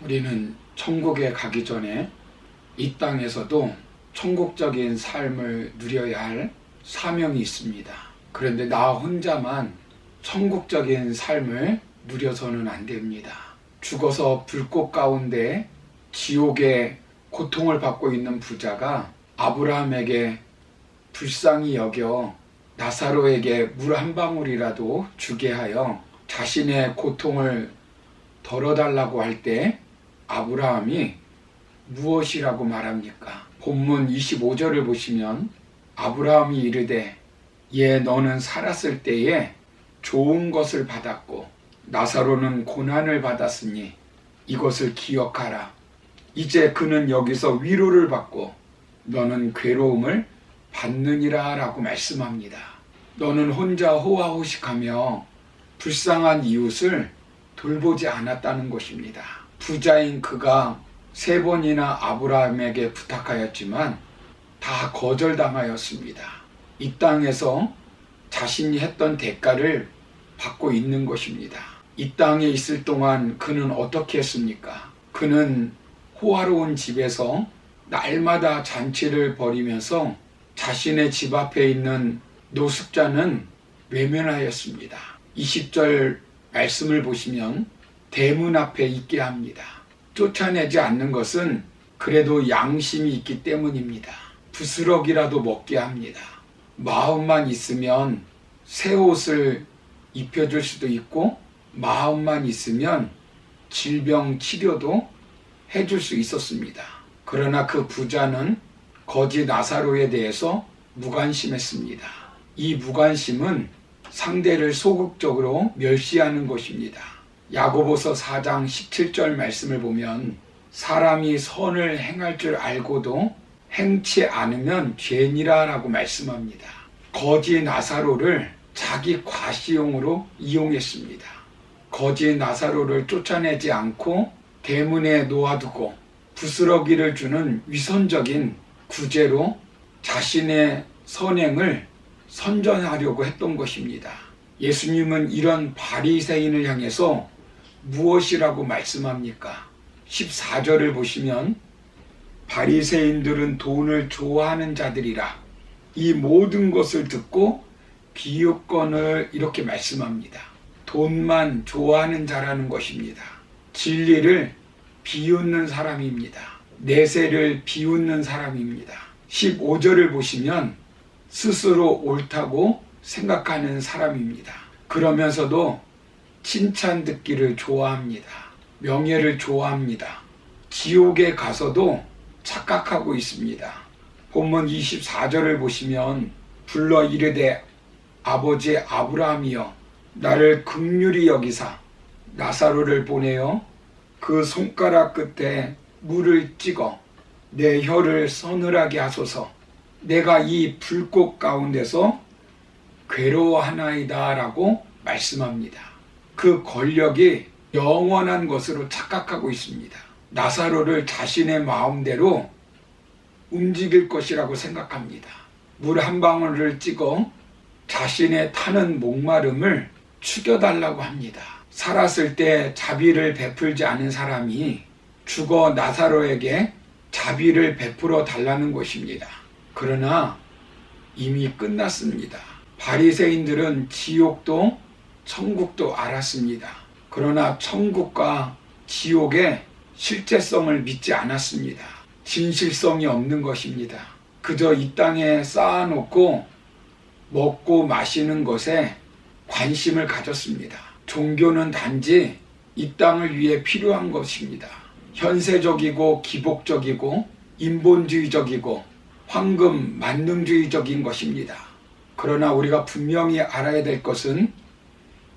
우리는 천국에 가기 전에 이 땅에서도 천국적인 삶을 누려야 할 사명이 있습니다. 그런데 나 혼자만 천국적인 삶을 누려서는 안 됩니다. 죽어서 불꽃 가운데 지옥의 고통을 받고 있는 부자가 아브라함에게 불쌍히 여겨 나사로에게 물 한 방울이라도 주게 하여 자신의 고통을 덜어달라고 할 때 아브라함이 무엇이라고 말합니까? 본문 25절을 보시면 아브라함이 이르되 너는 살았을 때에 좋은 것을 받았고 나사로는 고난을 받았으니 이것을 기억하라. 이제 그는 여기서 위로를 받고 너는 괴로움을 받느니라 라고 말씀합니다. 너는 혼자 호화호식하며 불쌍한 이웃을 돌보지 않았다는 것입니다. 부자인 그가 3번이나 아브라함에게 부탁하였지만 다 거절당하였습니다. 이 땅에서 자신이 했던 대가를 받고 있는 것입니다. 이 땅에 있을 동안 그는 어떻게 했습니까? 그는 호화로운 집에서 날마다 잔치를 벌이면서 자신의 집 앞에 있는 노숙자는 외면하였습니다. 20절 말씀을 보시면 대문 앞에 있게 합니다. 쫓아내지 않는 것은 그래도 양심이 있기 때문입니다. 부스럭이라도 먹게 합니다. 마음만 있으면 새 옷을 입혀줄 수도 있고 마음만 있으면 질병 치료도 해줄 수 있었습니다. 그러나 그 부자는 거지 나사로에 대해서 무관심했습니다. 이 무관심은 상대를 소극적으로 멸시하는 것입니다. 야고보서 4장 17절 말씀을 보면 사람이 선을 행할 줄 알고도 행치 않으면 죄니라 라고 말씀합니다. 거지 나사로를 자기 과시용으로 이용했습니다. 거지 나사로를 쫓아내지 않고 대문에 놓아두고 부스러기를 주는 위선적인 구제로 자신의 선행을 선전하려고 했던 것입니다. 예수님은 이런 바리새인을 향해서 무엇이라고 말씀합니까? 14절을 보시면 바리새인들은 돈을 좋아하는 자들이라 이 모든 것을 듣고 비웃거늘 이렇게 말씀합니다. 돈만 좋아하는 자라는 것입니다. 진리를 비웃는 사람입니다. 내세를 비웃는 사람입니다. 15절을 보시면 스스로 옳다고 생각하는 사람입니다. 그러면서도 칭찬 듣기를 좋아합니다. 명예를 좋아합니다. 지옥에 가서도 착각하고 있습니다. 본문 24절을 보시면 불러 이르되 아버지 아브라함이여 나를 긍휼히 여기사 나사로를 보내어 그 손가락 끝에 물을 찍어 내 혀를 서늘하게 하소서. 내가 이 불꽃 가운데서 괴로워하나이다 라고 말씀합니다. 그 권력이 영원한 것으로 착각하고 있습니다. 나사로를 자신의 마음대로 움직일 것이라고 생각합니다. 물 한 방울을 찍어 자신의 타는 목마름을 죽여달라고 합니다. 살았을 때 자비를 베풀지 않은 사람이 죽어 나사로에게 자비를 베풀어 달라는 것입니다. 그러나 이미 끝났습니다. 바리새인들은 지옥도 천국도 알았습니다. 그러나 천국과 지옥의 실제성을 믿지 않았습니다. 진실성이 없는 것입니다. 그저 이 땅에 쌓아놓고 먹고 마시는 것에 관심을 가졌습니다. 종교는 단지 이 땅을 위해 필요한 것입니다. 현세적이고 기복적이고 인본주의적이고 황금 만능주의적인 것입니다. 그러나 우리가 분명히 알아야 될 것은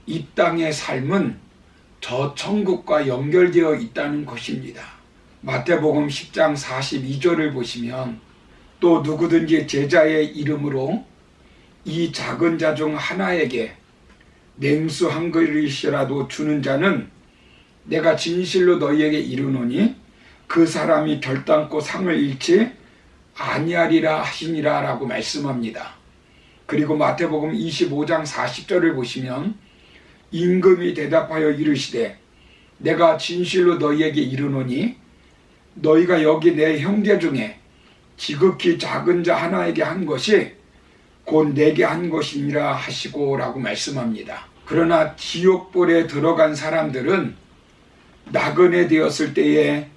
이 땅의 삶은 저 천국과 연결되어 있다는 것입니다. 마태복음 10장 42절을 보시면 또 누구든지 제자의 이름으로 이 작은 자 중 하나에게 냉수 한 그릇이라도 주는 자는 내가 진실로 너희에게 이르노니 그 사람이 결단코 상을 잃지 아니하리라 하시니라 라고 말씀합니다. 그리고 마태복음 25장 40절을 보시면 임금이 대답하여 이르시되 내가 진실로 너희에게 이르노니 너희가 여기 내 형제 중에 지극히 작은 자 하나에게 한 것이 곧 내게 한 것이니라 하시고 라고 말씀합니다. 그러나 지옥불에 들어간 사람들은 나그네 되었을 때에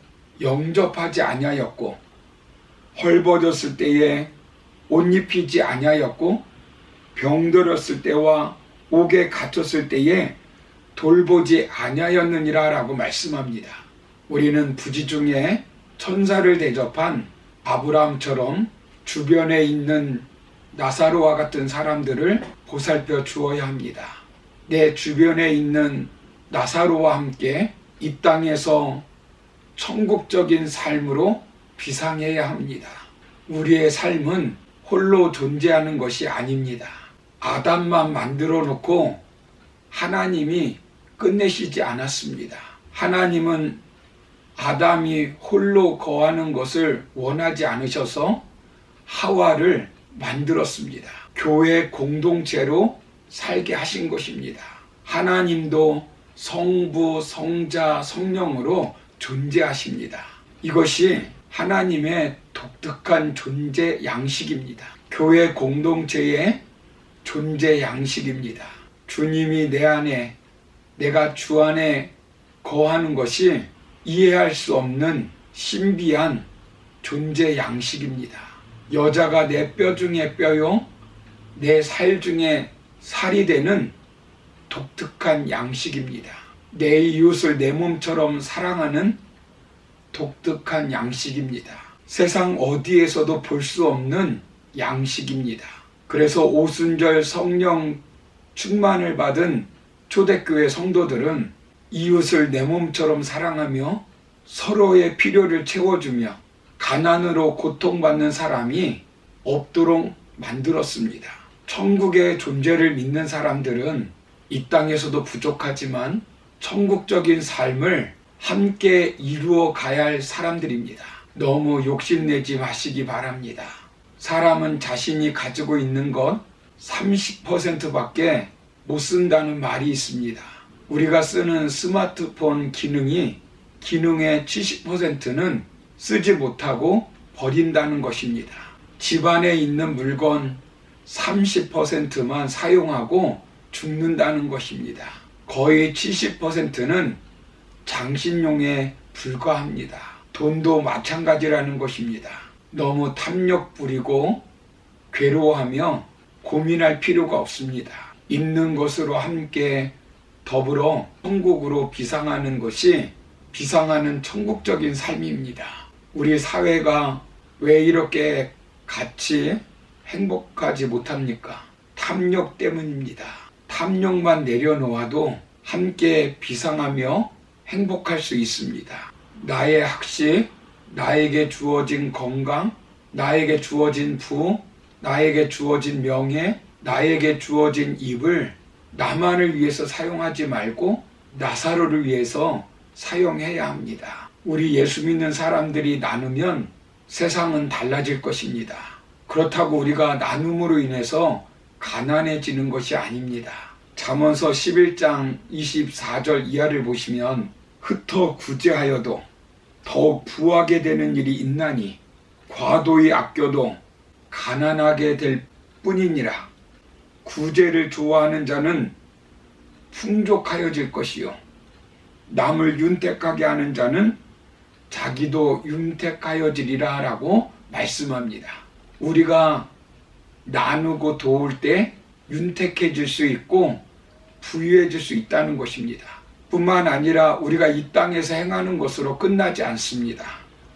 영접하지 아니하였고 헐벗었을 때에 옷 입히지 아니하였고 병들었을 때와 옥에 갇혔을 때에 돌보지 아니하였느니라 라고 말씀합니다. 우리는 부지 중에 천사를 대접한 아브라함처럼 주변에 있는 나사로와 같은 사람들을 보살펴 주어야 합니다. 내 주변에 있는 나사로와 함께 이 땅에서 천국적인 삶으로 비상해야 합니다. 우리의 삶은 홀로 존재하는 것이 아닙니다. 아담만 만들어 놓고 하나님이 끝내시지 않았습니다. 하나님은 아담이 홀로 거하는 것을 원하지 않으셔서 하와를 만들었습니다. 교회 공동체로 살게 하신 것입니다. 하나님도 성부, 성자, 성령으로 존재하십니다. 이것이 하나님의 독특한 존재 양식입니다. 교회 공동체의 존재 양식입니다. 주님이 내 안에, 내가 주 안에 거하는 것이 이해할 수 없는 신비한 존재 양식입니다. 여자가 내 뼈 중에 뼈요, 내 살 중에 살이 되는 독특한 양식입니다. 내 이웃을 내 몸처럼 사랑하는 독특한 양식입니다. 세상 어디에서도 볼 수 없는 양식입니다. 그래서 오순절 성령 충만을 받은 초대교회 성도들은 이웃을 내 몸처럼 사랑하며 서로의 필요를 채워주며 가난으로 고통받는 사람이 없도록 만들었습니다. 천국의 존재를 믿는 사람들은 이 땅에서도 부족하지만 천국적인 삶을 함께 이루어 가야 할 사람들입니다. 너무 욕심내지 마시기 바랍니다. 사람은 자신이 가지고 있는 것 30%밖에 못 쓴다는 말이 있습니다. 우리가 쓰는 스마트폰 기능의 70%는 쓰지 못하고 버린다는 것입니다. 집안에 있는 물건 30%만 사용하고 죽는다는 것입니다. 거의 70%는 장신용에 불과합니다. 돈도 마찬가지라는 것입니다. 너무 탐욕 부리고 괴로워하며 고민할 필요가 없습니다. 있는 것으로 함께 더불어 천국으로 비상하는 것이 비상하는 천국적인 삶입니다. 우리 사회가 왜 이렇게 같이 행복하지 못합니까? 탐욕 때문입니다. 탐욕만 내려놓아도 함께 비상하며 행복할 수 있습니다. 나의 학식, 나에게 주어진 건강, 나에게 주어진 부, 나에게 주어진 명예, 나에게 주어진 입을 나만을 위해서 사용하지 말고 나사로를 위해서 사용해야 합니다. 우리 예수 믿는 사람들이 나누면 세상은 달라질 것입니다. 그렇다고 우리가 나눔으로 인해서 가난해지는 것이 아닙니다. 잠언서 11장 24절 이하를 보시면 흩어 구제하여도 더욱 부하게 되는 일이 있나니 과도히 아껴도 가난하게 될 뿐이니라. 구제를 좋아하는 자는 풍족하여질 것이요 남을 윤택하게 하는 자는 자기도 윤택하여지리라 라고 말씀합니다. 우리가 나누고 도울 때 윤택해질 수 있고 부유해질 수 있다는 것입니다. 뿐만 아니라 우리가 이 땅에서 행하는 것으로 끝나지 않습니다.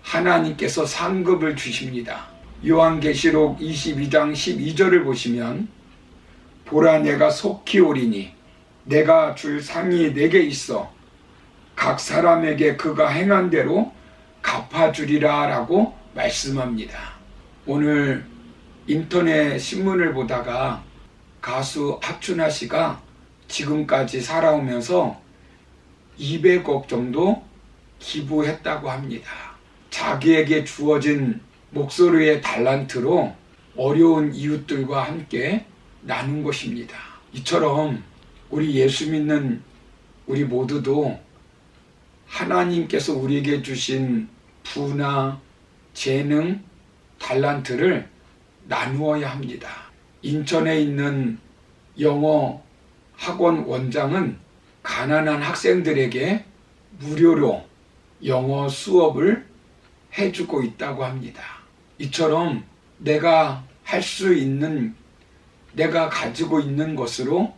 하나님께서 상급을 주십니다. 요한계시록 22장 12절을 보시면 보라 내가 속히 오리니 내가 줄 상이 내게 있어 각 사람에게 그가 행한 대로 갚아주리라 라고 말씀합니다. 오늘 인터넷 신문을 보다가 가수 하춘아 씨가 지금까지 살아오면서 200억 정도 기부했다고 합니다. 자기에게 주어진 목소리의 달란트로 어려운 이웃들과 함께 나눈 것입니다. 이처럼 우리 예수 믿는 우리 모두도 하나님께서 우리에게 주신 부나 재능, 달란트를 나누어야 합니다. 인천에 있는 영어 학원 원장은 가난한 학생들에게 무료로 영어 수업을 해주고 있다고 합니다. 이처럼 내가 할 수 있는, 내가 가지고 있는 것으로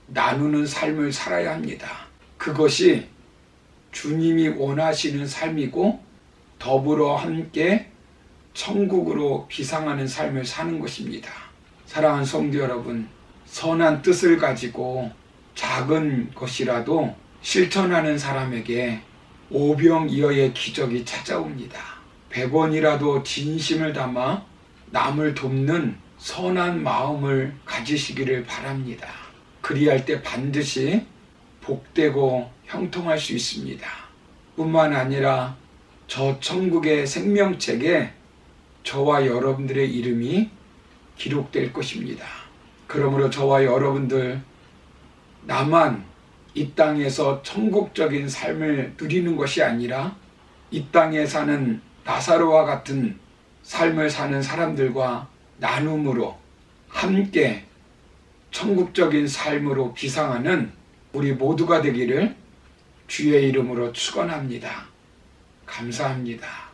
나누는 삶을 살아야 합니다. 그것이 주님이 원하시는 삶이고 더불어 함께 천국으로 비상하는 삶을 사는 것입니다. 사랑하는 성도 여러분, 선한 뜻을 가지고 작은 것이라도 실천하는 사람에게 오병이어의 기적이 찾아옵니다. 100원이라도 진심을 담아 남을 돕는 선한 마음을 가지시기를 바랍니다. 그리할 때 반드시 복되고 형통할 수 있습니다. 뿐만 아니라 저 천국의 생명책에 저와 여러분들의 이름이 기록될 것입니다. 그러므로 저와 여러분들, 나만 이 땅에서 천국적인 삶을 누리는 것이 아니라 이 땅에 사는 나사로와 같은 삶을 사는 사람들과 나눔으로 함께 천국적인 삶으로 비상하는 우리 모두가 되기를 주의 이름으로 축원합니다. 감사합니다.